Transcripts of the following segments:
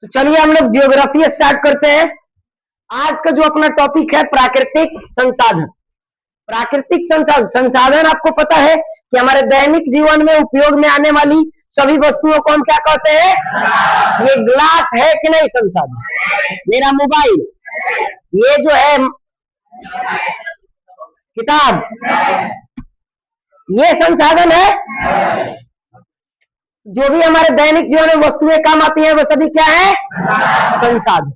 तो चलिए हम लोग जियोग्राफी स्टार्ट करते हैं। आज का जो अपना टॉपिक है प्राकृतिक संसाधन। प्राकृतिक संसाधन संसाधन आपको पता है कि हमारे दैनिक जीवन में उपयोग में आने वाली सभी वस्तुओं को हम क्या कहते हैं। ये ग्लास है कि नहीं संसाधन, मेरा मोबाइल, ये जो है किताब, ये संसाधन है। जो भी हमारे दैनिक जीवन में वस्तुएं काम आती हैं वो सभी क्या है, संसाधन।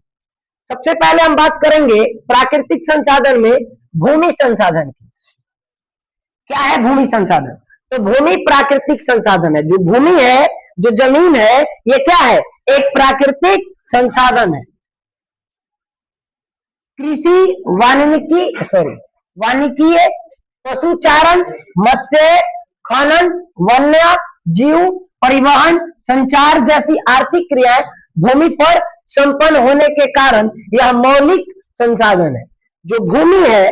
सबसे पहले हम बात करेंगे प्राकृतिक संसाधन में भूमि संसाधन की। क्या है भूमि संसाधन? तो भूमि प्राकृतिक संसाधन है। जो भूमि है, जो जमीन है, ये क्या है, एक प्राकृतिक संसाधन है। कृषि, वानिकीय, पशुचारण, मत्स्य, खनन, वन्य जीव, परिवहन, संचार जैसी आर्थिक क्रियाएं भूमि पर संपन्न होने के कारण यह मौलिक संसाधन है। जो भूमि है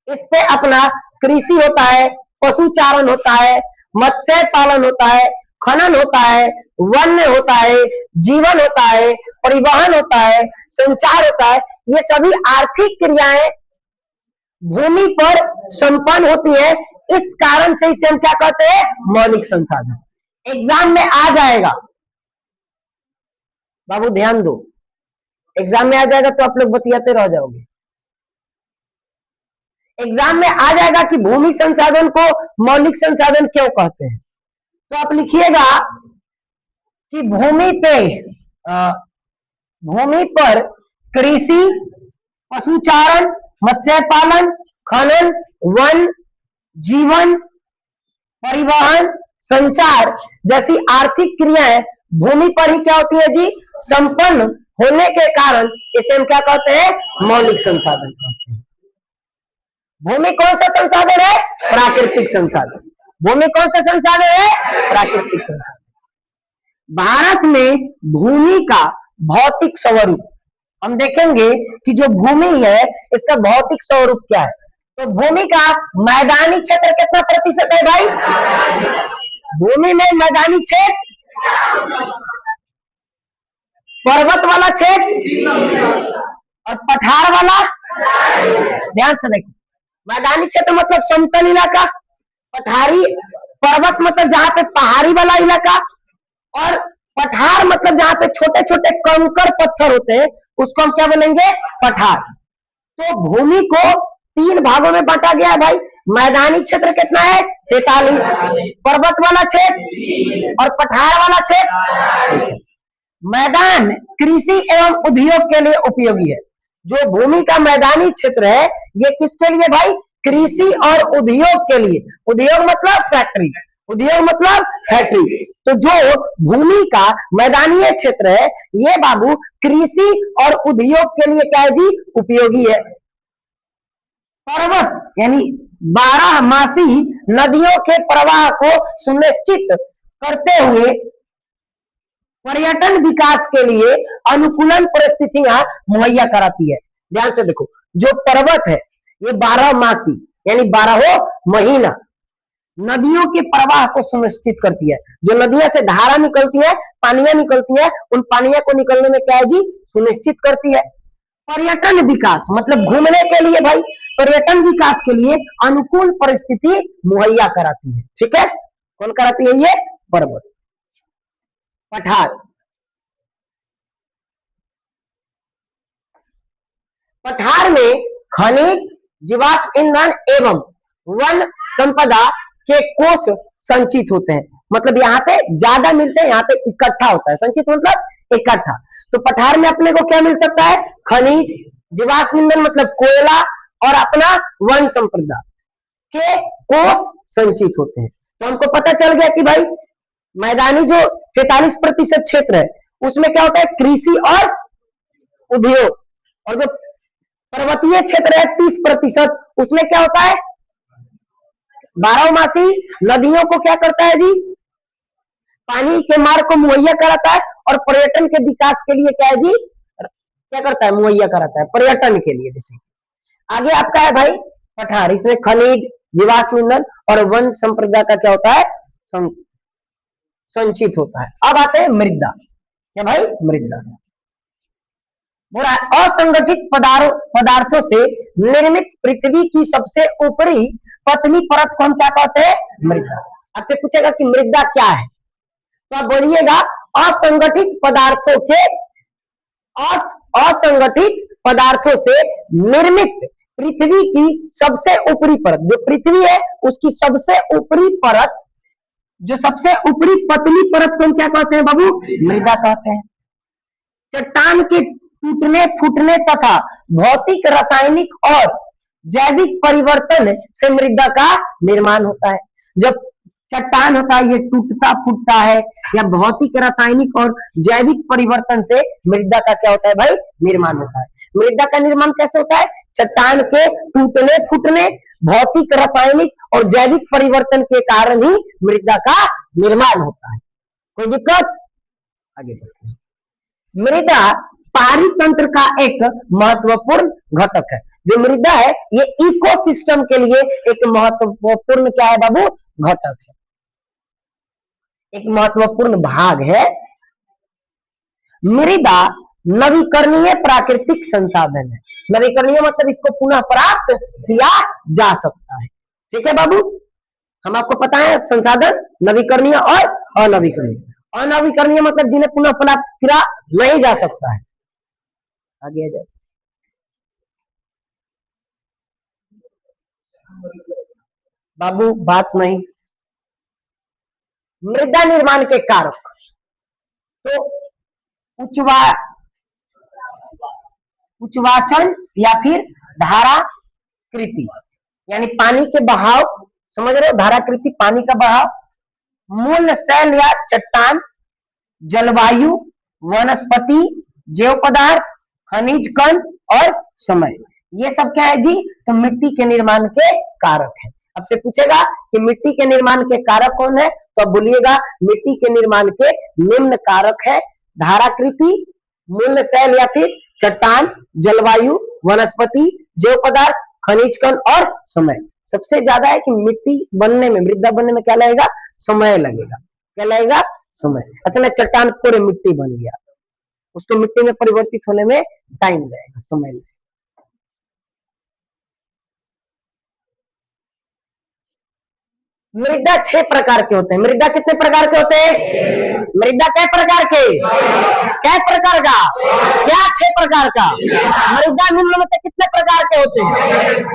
इस पे अपना कृषि होता है, पशुचारण होता है, मत्स्य पालन होता है, खनन होता है, वन्य होता है, जीवन होता है, परिवहन होता है, संचार होता है। ये सभी आर्थिक क्रियाएं भूमि पर संपन्न होती है। इस कारण से इसे हम क्या कहते हैं, मौलिक संसाधन। एग्जाम में आ जाएगा बाबू, ध्यान दो, एग्जाम में आ जाएगा तो आप लोग बतियाते रह जाओगे। एग्जाम में आ जाएगा कि भूमि संसाधन को मौलिक संसाधन क्यों कहते हैं। तो आप लिखिएगा कि भूमि पर कृषि, पशुचारण, मत्स्य पालन, खनन, वन, जीवन, परिवहन, संचार जैसी आर्थिक क्रियाएं भूमि पर ही क्या होती है जी, संपन्न होने के कारण इसे हम क्या कहते हैं, मौलिक संसाधन कहते हैं। भूमि कौन सा संसाधन है, प्राकृतिक संसाधन। भूमि कौन सा संसाधन है, प्राकृतिक संसाधन। भारत में भूमि का भौतिक स्वरूप हम देखेंगे कि जो भूमि है इसका भौतिक स्वरूप क्या है। तो भूमि का मैदानी क्षेत्र कितना प्रतिशत है भाई, भूमि में मैदानी क्षेत्र, पर्वत वाला क्षेत्र और पठार वाला। ध्यान से देखो, मैदानी क्षेत्र मतलब समतल इलाका, पठारी पर्वत मतलब जहां पे पहाड़ी वाला इलाका, और पठार मतलब जहां पे छोटे छोटे कंकर पत्थर होते हैं उसको हम क्या बोलेंगे, पठार। तो भूमि को 3 भागों में बांटा गया है भाई। मैदानी क्षेत्र कितना है, 43, पर्वत वाला क्षेत्र और पठार वाला क्षेत्र। मैदान कृषि एवं उद्योग के लिए उपयोगी है। जो भूमि का मैदानी क्षेत्र है ये किसके लिए भाई, कृषि और उद्योग के लिए। उद्योग मतलब फैक्ट्री, उद्योग मतलब फैक्ट्री। तो जो भूमि का मैदानी क्षेत्र है ये बाबू कृषि और उद्योग के लिए क्या है जी, उपयोगी है। पर्वत यानी 12 मासी नदियों के प्रवाह को सुनिश्चित करते हुए पर्यटन विकास के लिए अनुकूलन परिस्थितियां मुहैया कराती है। ध्यान से देखो, जो पर्वत है ये 12 मासी यानी 12 महीना नदियों के प्रवाह को सुनिश्चित करती है। जो नदियां से धारा निकलती है, पानियां निकलती है, उन पानियों को निकलने में क्या है जी, सुनिश्चित करती है। पर्यटन विकास मतलब घूमने के लिए भाई, पर्यटन विकास के लिए अनुकूल परिस्थिति मुहैया कराती है। ठीक है, कौन कराती है, ये पर्वत। पठार, पठार में खनिज, जीवाश्म ईंधन एवं वन संपदा के कोष संचित होते हैं। मतलब यहाँ पे ज्यादा मिलते हैं, यहाँ पे इकट्ठा होता है। संचित मतलब इकट्ठा। तो पठार में अपने को क्या मिल सकता है, खनिज, जीवाश्म ईंधन मतलब कोयला और अपना वन संपदा के कोष संचित होते हैं। तो हमको पता चल गया कि भाई मैदानी जो 43% क्षेत्र है उसमें क्या होता है, कृषि और उद्योग, और जो पर्वतीय क्षेत्र है 30%, उसमें क्या होता है, 12 मासी नदियों को क्या करता है जी, पानी के मार्ग को मुहैया कराता है, और पर्यटन के विकास के लिए क्या है जी, क्या करता है, मुहैया कराता है पर्यटन के लिए। जैसे आगे आपका है भाई पठार, इसमें खनिज, जीवाश्म ईंधन और वन संपदा का क्या होता है, संचित होता है। अब आते हैं मृदा। क्या भाई, मृदा। बोला असंगठित पदार्थों से निर्मित पृथ्वी की सबसे ऊपरी पतली परत को हम क्या कहते हैं? मृदा। आपसे पूछेगा कि मृदा क्या है, तो आप बोलिएगा असंगठित पदार्थों के असंगठित पदार्थों से निर्मित पृथ्वी की सबसे ऊपरी परत, जो पृथ्वी है उसकी सबसे ऊपरी परत, जो सबसे ऊपरी पतली परत को हम क्या कहते हैं बाबू? मृदा कहते हैं। चट्टान के टूटने फूटने तथा भौतिक रासायनिक और जैविक परिवर्तन से मृदा का निर्माण होता है। जब चट्टान होता है ये टूटता फूटता है, या भौतिक रासायनिक और जैविक परिवर्तन से मृदा का क्या होता है भाई? निर्माण होता है। मृदा का निर्माण कैसे होता है? चट्टान के टूटने फूटने, भौतिक रासायनिक और जैविक परिवर्तन के कारण ही मृदा का निर्माण होता है। कोई दिक्कत? आगे बढ़ते हैं। मृदा पारितंत्र का एक महत्वपूर्ण घटक है। जो मृदा है ये इकोसिस्टम के लिए एक महत्वपूर्ण क्या है बाबू? घटक है, एक महत्वपूर्ण भाग है। मृदा नवीकरणीय प्राकृतिक संसाधन है। नवीकरणीय मतलब इसको पुनः प्राप्त किया जा सकता है। ठीक है बाबू, हम आपको पता है संसाधन नवीकरणीय और अनवीकरणीय। अनवीकरणीय मतलब जिन्हें पुनः प्राप्त किया नहीं जा सकता है। आगे आ जाए बाबू, बात नहीं। मृदा निर्माण के कारक तो उच्चवा उच्चवाचन या फिर धाराकृति, यानी पानी के बहाव, समझ रहे हो? धाराकृति पानी का बहाव, मूल शैल या चट्टान, जलवायु, वनस्पति, जैव पदार्थ, खनिज कण और समय, ये सब क्या है जी? तो मिट्टी के निर्माण के कारक है। आपसे पूछेगा कि मिट्टी के निर्माण के कारक कौन है, तो आप बोलिएगा मिट्टी के निर्माण के निम्न कारक है: धाराकृति, मूल शैल या फिर चट्टान, जलवायु, वनस्पति, जैव पदार्थ, खनिज कण और समय। सबसे ज्यादा है कि मिट्टी बनने में, मृदा बनने में क्या लगेगा? समय लगेगा। क्या लगेगा? समय। असल में चट्टान पूरे मिट्टी बन गया, उसको मिट्टी में परिवर्तित होने में टाइम लगेगा, समय लगेगा। मृदा 6 प्रकार के होते हैं। मृदा कितने प्रकार के होते हैं? मृदा कै प्रकार के? कै प्रकार का? क्या 6 प्रकार का? मृदा निम्न में से कितने प्रकार के होते हैं?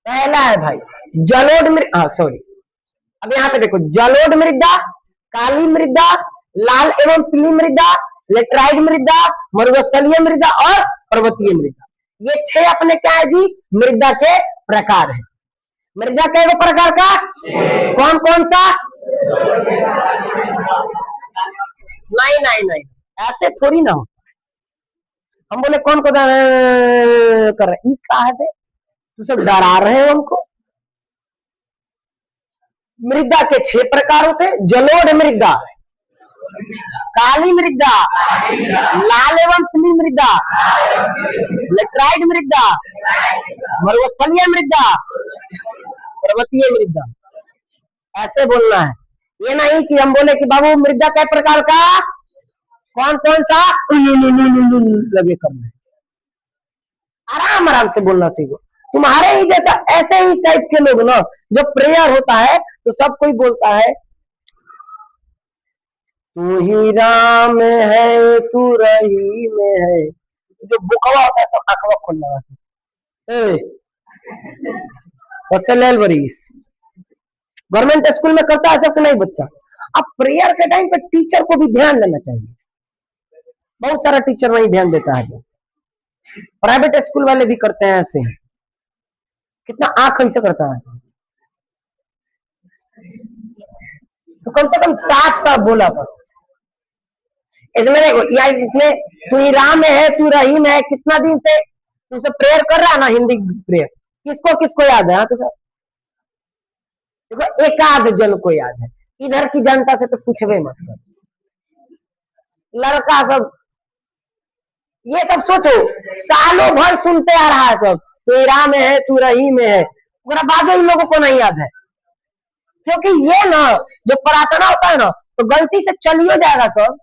पहला है भाई जलोढ़ मृदा, सॉरी, अब यहाँ पे देखो, जलोढ़ मृदा, काली मृदा, लाल एवं पीली मृदा, लेटराइट मृदा, मरुस्थलीय मृदा और पर्वतीय मृदा। ये 6 अपने क्या है जी? मृदा के प्रकार है। मृदा के प्रकार का कौन कौन सा? नहीं नहीं नहीं, ऐसे थोड़ी ना हो। हम बोले कौन को कर रहे, कहा है तू सब डरा रहे हो हमको। मृदा के 6 प्रकार होते हैं: जलोढ़ मृदा, काली मृदा, लाल एवं पीली मृदा, लेटराइट मृदा, मरुस्थलीय मृदा, पर्वतीय मृदा। ऐसे बोलना है, ये नहीं कि हम बोले कि बाबू मृदा कै प्रकार का, कौन कौन सा लगे करना। आराम आराम से बोलना सीखो। तुम्हारे ही जैसा ऐसे ही टाइप के लोग ना, जब प्रेयर होता है तो सब कोई बोलता है तू ही राम है तू रहीम है, जो बुकवा होता है सब आंखवा खोलना बरीस। गवर्नमेंट स्कूल में करता है सब नहीं बच्चा। अब प्रेयर के टाइम पे टीचर को भी ध्यान देना चाहिए। बहुत सारा टीचर नहीं ध्यान देता है, प्राइवेट स्कूल वाले भी करते हैं ऐसे। कितना आंख ऐसे करता है, तो कम से कम साफ बोला पर। इसमें देखो यार, इसमें तू ही राम है तू रहीम है, कितना दिन से तुमसे प्रेयर कर रहा है ना, हिंदी प्रेयर, किसको किसको याद है? हाँ, तो देखो एकाध जन को याद है, इधर की जनता से तो पूछवे मत कर। लड़का सब ये सब सोचो, सालों भर सुनते आ रहा है सब, तू ही राम है तू रहीम है, पूरा बाद इन लोगों को नहीं याद है। क्योंकि ये ना जो प्रार्थना होता है ना, तो गलती से चलियो जाएगा सब,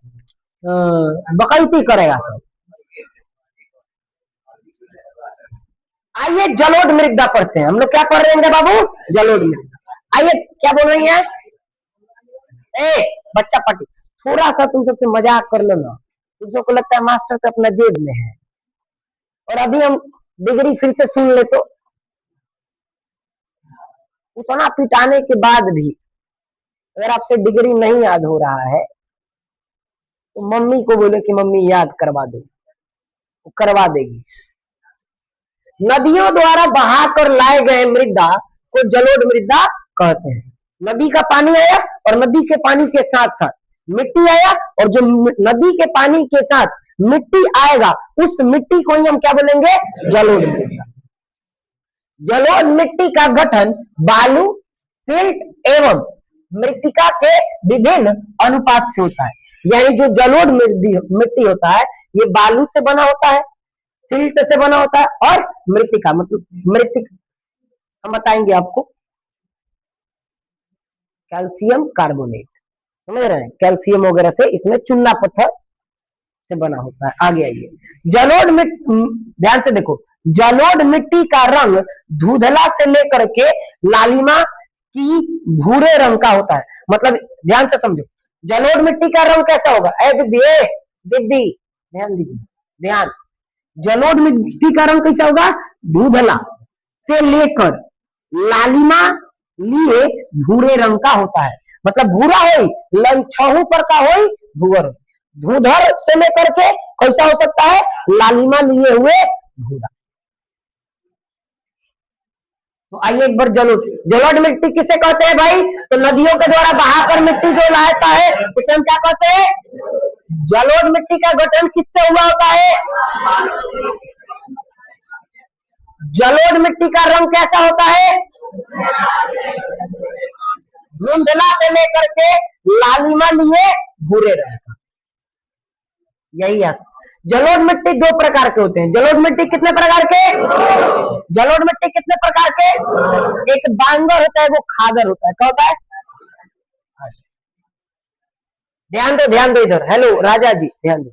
बकैती करेगा सब। आइए जलोढ़ मृदा पढ़ते हैं हम लोग। क्या पढ़ रहे हैं मेरे बाबू? जलोढ़ मृदा। आइए क्या बोल रही हैं? ए बच्चा पार्टी, थोड़ा सा तुम सबसे मजाक कर लो ना। तुम सबको लगता है मास्टर तो अपना जेब में है, और अभी हम डिग्री फिर से सुन ले तो उतना पिटाने के बाद भी अगर आपसे डिग्री नहीं याद हो रहा है तो मम्मी को बोले कि मम्मी याद करवा दो, वो करवा देगी। नदियों द्वारा बहाकर लाए गए मृदा को जलोढ़ मृदा कहते हैं। नदी का पानी आया और नदी के पानी के साथ साथ मिट्टी आया, और जो नदी के पानी के साथ मिट्टी आएगा उस मिट्टी को ही हम क्या बोलेंगे? जलोढ़ मृदा। जलोढ़ मिट्टी का गठन बालू, सिल्ट एवं मृत्तिका के विभिन्न अनुपात से होता है। यानी जो जलोढ़ मिट्टी होता है ये बालू से बना होता है, सिल्ट से बना होता है, और मृत्तिका मतलब मृत्तिका हम बताएंगे आपको कैल्शियम कार्बोनेट, समझ रहे हैं? कैल्शियम वगैरह से इसमें चूना पत्थर से बना होता है। आगे आइए, जलोढ़ मिट्टी ध्यान से देखो, जलोढ़ मिट्टी का रंग धुंधला से लेकर के लालिमा की भूरे रंग का होता है। मतलब ध्यान से समझो, जलोढ़ मिट्टी का रंग कैसा होगा? दीदी दीदी ध्यान दीजिए, ध्यान। जलोढ़ मिट्टी का रंग कैसा होगा? धुंधला से लेकर लालिमा लिए भूरे रंग का होता है। मतलब भूरा हो लंछहू पर का हो भूर, धूधर से लेकर के कैसा हो सकता है? लालिमा लिए हुए भूरा। तो आइए एक बार जलोढ़ मिट्टी किसे कहते हैं भाई? तो नदियों के द्वारा बहाकर मिट्टी जो लाता है उसे हम क्या कहते हैं? जलोढ़ मिट्टी का गठन किससे हुआ होता है? जलोढ़ मिट्टी का रंग कैसा होता है? धुंधला से लेकर के लालिमा लिए भूरे रंग का, यही है। जलोढ़ मिट्टी दो प्रकार के होते हैं। जलोढ़ मिट्टी कितने प्रकार के? जलोढ़ मिट्टी कितने प्रकार के? एक बांगर होता है, वो खादर होता है। क्या होता है? ध्यान दो इधर। हेलो राजा जी ध्यान दो।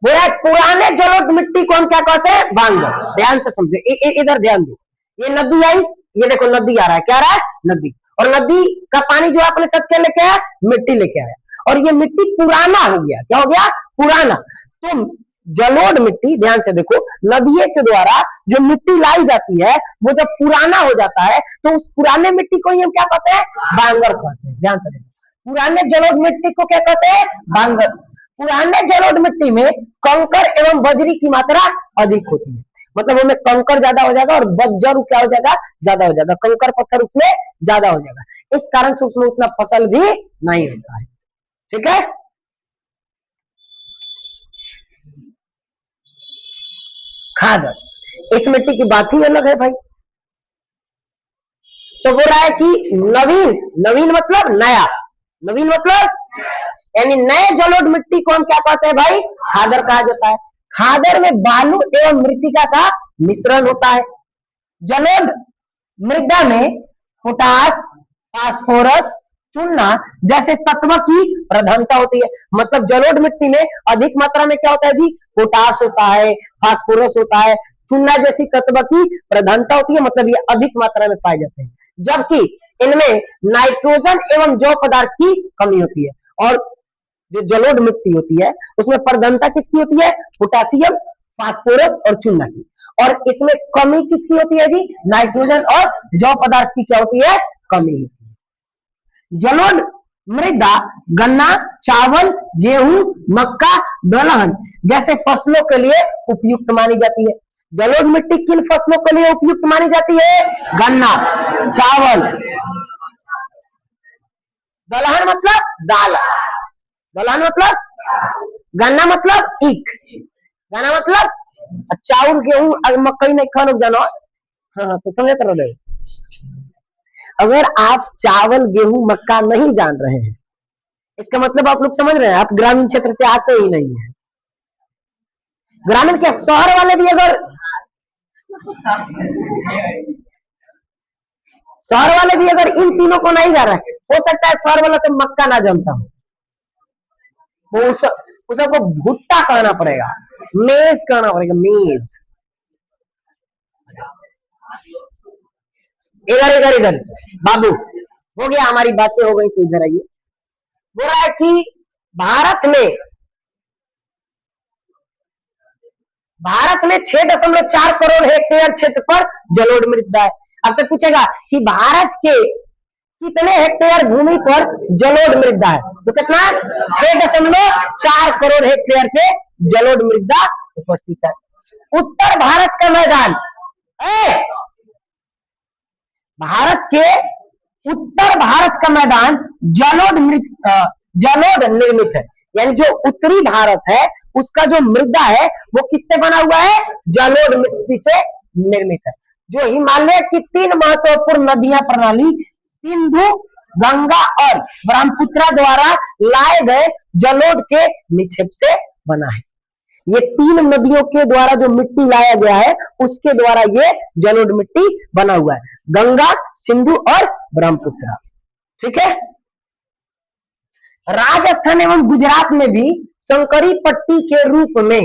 पुराने जलोढ़ मिट्टी को हम क्या कहते हैं? बांगर। ध्यान से समझो, इधर ध्यान दो। ये नदी आई, ये देखो नदी आ रहा है। क्या आ रहा है? नदी। और नदी का पानी जो आपने सब क्या लेके आया? मिट्टी लेके आया, और ये मिट्टी पुराना हो गया। क्या हो गया? पुराना। तो जलोढ़ मिट्टी ध्यान से देखो, नदियों के द्वारा जो मिट्टी लाई जाती है वो जब पुराना हो जाता है तो उस पुराने मिट्टी को ही हम क्या कहते हैं? बांगर कहते हैं। ध्यान से देखो, पुराने जलोढ़ मिट्टी को क्या कहते हैं? बांगर। पुराने जलोढ़ मिट्टी में कंकर एवं बजरी की मात्रा अधिक होती है। मतलब उसमें कंकर ज्यादा हो जाएगा और बज्जर क्या हो जाएगा? ज्यादा हो जाएगा। कंकर पत्थर उसमें ज्यादा हो जाएगा, इस कारण से उसमें उतना फसल भी नहीं होता है। ठीक है? खादर, इस मिट्टी की बात ही अलग है भाई। तो बोल रहा है कि नवीन, नवीन मतलब नया, नवीन मतलब यानी नए जलोढ़ मिट्टी को हम क्या कहते हैं भाई? खादर कहा जाता है। खादर में बालू एवं मृत्तिका का मिश्रण होता है। जलोढ़ मृदा में पोटास, फास्फोरस, चूना जैसे तत्व की प्रधानता होती है। मतलब जलोढ़ मिट्टी में अधिक मात्रा में क्या होता है जी? पोटास होता है, फास्फोरस होता है, चूना जैसी तत्व की प्रधानता होती है। मतलब ये अधिक मात्रा में पाए जाते हैं, जबकि इनमें नाइट्रोजन एवं जौ पदार्थ की कमी होती है। और जो जलोढ़ मिट्टी होती है उसमें प्रधानता किसकी होती है? पोटासियम, फास्फोरस और चूना की। और इसमें कमी किसकी होती है जी? नाइट्रोजन और जौ पदार्थ की क्या होती है? कमी होती है। जलोढ़ मृदा गन्ना, चावल, गेहूं, मक्का, दलहन जैसे फसलों के लिए उपयुक्त मानी जाती है। जलोढ़ मिट्टी किन फसलों के लिए उपयुक्त मानी जाती है? गन्ना, चावल, दलहन मतलब दाल, दलहन मतलब गन्ना मतलब ईख, गन्ना मतलब चाउर, गेहूं, मकई नहीं खानो जानो। हाँ तो समझे कर रहे। अगर आप चावल, गेहूं, मक्का नहीं जान रहे हैं इसका मतलब आप लोग समझ रहे हैं आप ग्रामीण क्षेत्र से आते ही नहीं है। ग्रामीण क्या, शहर वाले भी अगर शहर वाले भी अगर इन तीनों को नहीं जा रहा है, हो सकता है शहर वाला से मक्का ना जानता हो। वो उस सबको भुट्टा कहना पड़ेगा, मेज कहना पड़ेगा, मेज। इधर इधर इधर बाबू, हो गया, हमारी बातें हो गई, तो इधर आइए। बोल रहा है कि भारत में 6.4 करोड़ हेक्टेयर क्षेत्र पर जलोढ़ मृदा है। आपसे पूछेगा कि भारत के कितने हेक्टेयर भूमि पर जलोढ़ मृदा है, तो कितना? 6.4 करोड़ हेक्टेयर पे जलोढ़ मृदा उपस्थित है। उत्तर भारत का मैदान, भारत के उत्तर भारत का मैदान जलोढ़ निर्मित है। यानी जो उत्तरी भारत है उसका जो मृदा है वो किससे बना हुआ है? जलोढ़ मिट्टी से निर्मित है। जो हिमालय की 3 महत्वपूर्ण नदियां प्रणाली सिंधु, गंगा और ब्रह्मपुत्र द्वारा लाए गए जलोढ़ के निक्षेप से बना है। ये 3 नदियों के द्वारा जो मिट्टी लाया गया है उसके द्वारा ये जलोढ़ मिट्टी बना हुआ है, गंगा, सिंधु और ब्रह्मपुत्र। ठीक है। राजस्थान एवं गुजरात में भी संकरी पट्टी के रूप में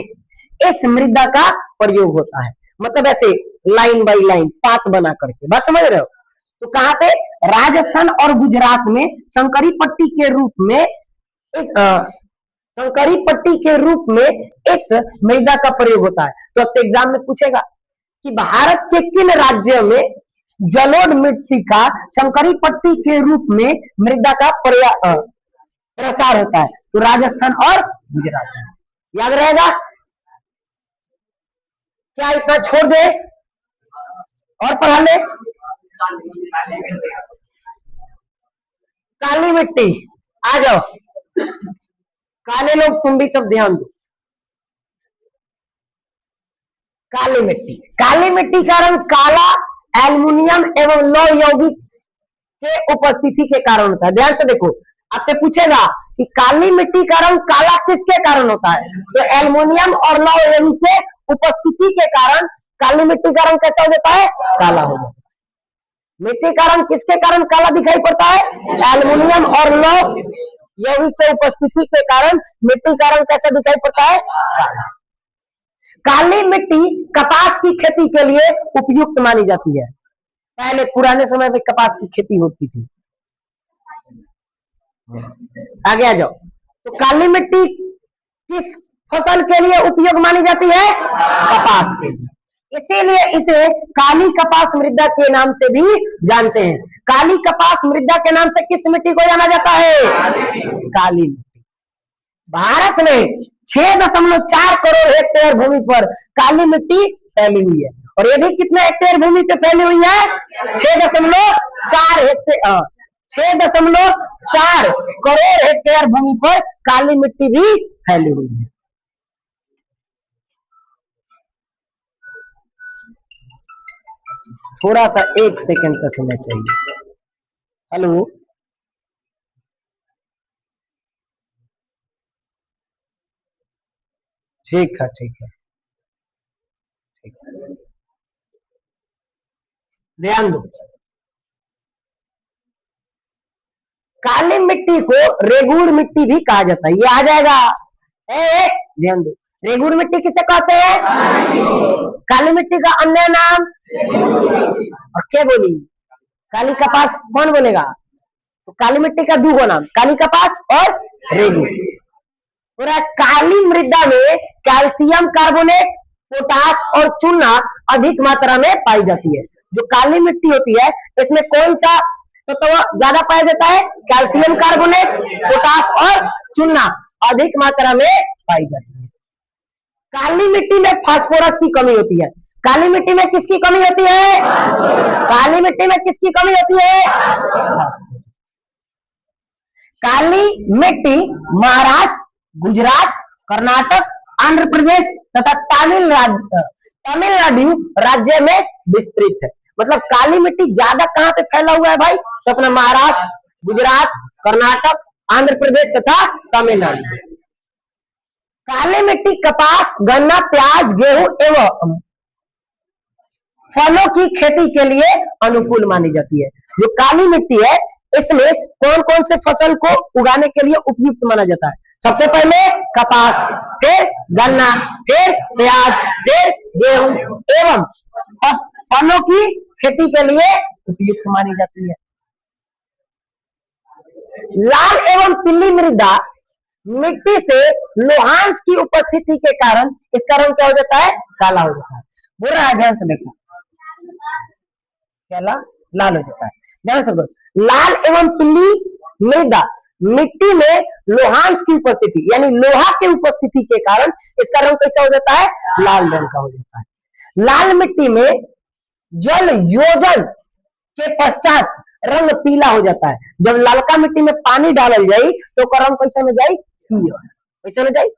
इस मृदा का प्रयोग होता है। मतलब ऐसे लाइन बाई लाइन पात बना करके, बात समझ रहे हो? तो कहां पे? राजस्थान और गुजरात में संकरी पट्टी के रूप में इस मृदा का प्रयोग होता है। तो आपसे एग्जाम में पूछेगा कि भारत के किन राज्यों में जलोढ़ मिट्टी का संकरी पट्टी के रूप में मृदा का प्रसार होता है? तो राजस्थान और गुजरात में। याद रहेगा? क्या इतना छोड़ दे और पढ़ा ले? काली मिट्टी, आ जाओ काले लोग, तुम भी सब ध्यान दो। काली मिट्टी का रंग काला एल्युमिनियम एवं लौह यौगिक के उपस्थिति के कारण होता है। ध्यान से देखो, आपसे पूछेगा कि काली मिट्टी का रंग काला किसके कारण होता है? तो एल्युमिनियम और लौह यौगिक के उपस्थिति के कारण काली मिट्टी का रंग कैसा हो जाता है? काला हो जाता है। मिट्टी का रंग किसके कारण काला दिखाई पड़ता है? एल्युमिनियम और लौह यौगिक के उपस्थिति के कारण मिट्टी का रंग कैसा दिखाई पड़ता है? काला। काली मिट्टी कपास की खेती के लिए उपयुक्त मानी जाती है। पहले पुराने समय में कपास की खेती होती थी। आगे आ जाओ। तो काली मिट्टी किस फसल के लिए उपयोग मानी जाती है? कपास के लिए। इसीलिए इसे काली कपास मृदा के नाम से भी जानते हैं। काली कपास मृदा के नाम से किस मिट्टी को जाना जाता है? काली मिट्टी। भारत में 6.4 करोड़ हेक्टेयर भूमि पर काली मिट्टी फैली हुई है। और ये भी कितने हेक्टेयर भूमि पे फैली हुई है? 6.4 हेक्टेयर 6.4 करोड़ हेक्टेयर भूमि पर काली मिट्टी भी फैली हुई है। थोड़ा सा 1 सेकंड का समय चाहिए। हेलो, ठीक है, ठीक है, ठीक है, ध्यान दो। काली मिट्टी को रेगूर मिट्टी भी कहा जाता है। ये आ जाएगा, ध्यान दो। रेगूर मिट्टी किसे कहते हैं? काली मिट्टी का अन्य नाम? और क्या बोली? काली कपास कौन बोलेगा? तो काली मिट्टी का 2 नाम, काली कपास और रेगूर। पूरा काली मृदा में कैल्शियम कार्बोनेट, पोटास और चूना अधिक मात्रा में पाई जाती है। जो काली मिट्टी होती है इसमें कौन सा तो ज्यादा पाया जाता है? कैल्शियम कार्बोनेट, पोटास और चूना अधिक मात्रा में पाई जाती है। काली मिट्टी में फास्फोरस की कमी होती है। काली मिट्टी में किसकी कमी होती है? काली मिट्टी में किसकी कमी होती है? काली मिट्टी महाराष्ट्र, गुजरात, कर्नाटक, आंध्र प्रदेश तथा तमिलनाडु राज्य में विस्तृत है। मतलब काली मिट्टी ज्यादा कहां पे फैला हुआ है भाई? तो अपना महाराष्ट्र, गुजरात, कर्नाटक, आंध्र प्रदेश तथा तमिलनाडु। काली मिट्टी कपास, गन्ना, प्याज, गेहूं एवं फलों की खेती के लिए अनुकूल मानी जाती है। जो काली मिट्टी है इसमें कौन कौन से फसल को उगाने के लिए उपयुक्त माना जाता है? सबसे पहले कपास, फिर गन्ना, फिर प्याज, फिर गेहूं एवं फलों की खेती के लिए उपयुक्त मानी जाती है। लाल एवं पीली मृदा मिट्टी से लोहांश की उपस्थिति के कारण इसका रंग क्या हो जाता है? काला हो जाता है। बोल रहा है, ध्यान से देखो, काला लाल हो जाता है। ध्यान से देखो, लाल एवं पीली मृदा मिट्टी में लोहांश की उपस्थिति यानी लोहा की उपस्थिति के कारण इसका रंग कैसा हो जाता है? लाल रंग का हो जाता है। लाल मिट्टी में जल योजन के पश्चात रंग पीला हो जाता है। जब लालका मिट्टी में पानी डालल जाई तो रंग कैसा हो जाए? पीला। कैसा हो जाए?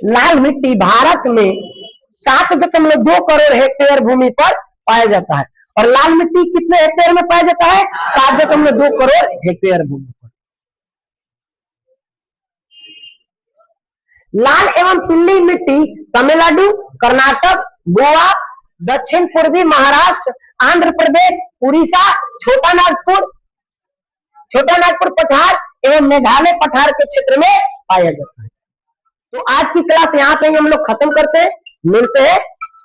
लाल मिट्टी भारत में 7.2 करोड़ हेक्टेयर भूमि पर पाया जाता है। और लाल मिट्टी कितने हेक्टेयर में पाया जाता है? 7.2 करोड़ हेक्टेयर भूमि पर। लाल एवं पीली मिट्टी तमिलनाडु, कर्नाटक, गोवा, दक्षिण पूर्वी महाराष्ट्र, आंध्र प्रदेश, उड़ीसा, छोटा नागपुर पठार एवं मेघालय पठार के क्षेत्र में पाया जाता है। तो आज की क्लास यहाँ पे हम लोग खत्म करते हैं, मिलते हैं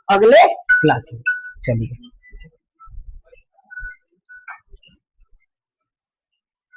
अगले क्लास में। चलिए।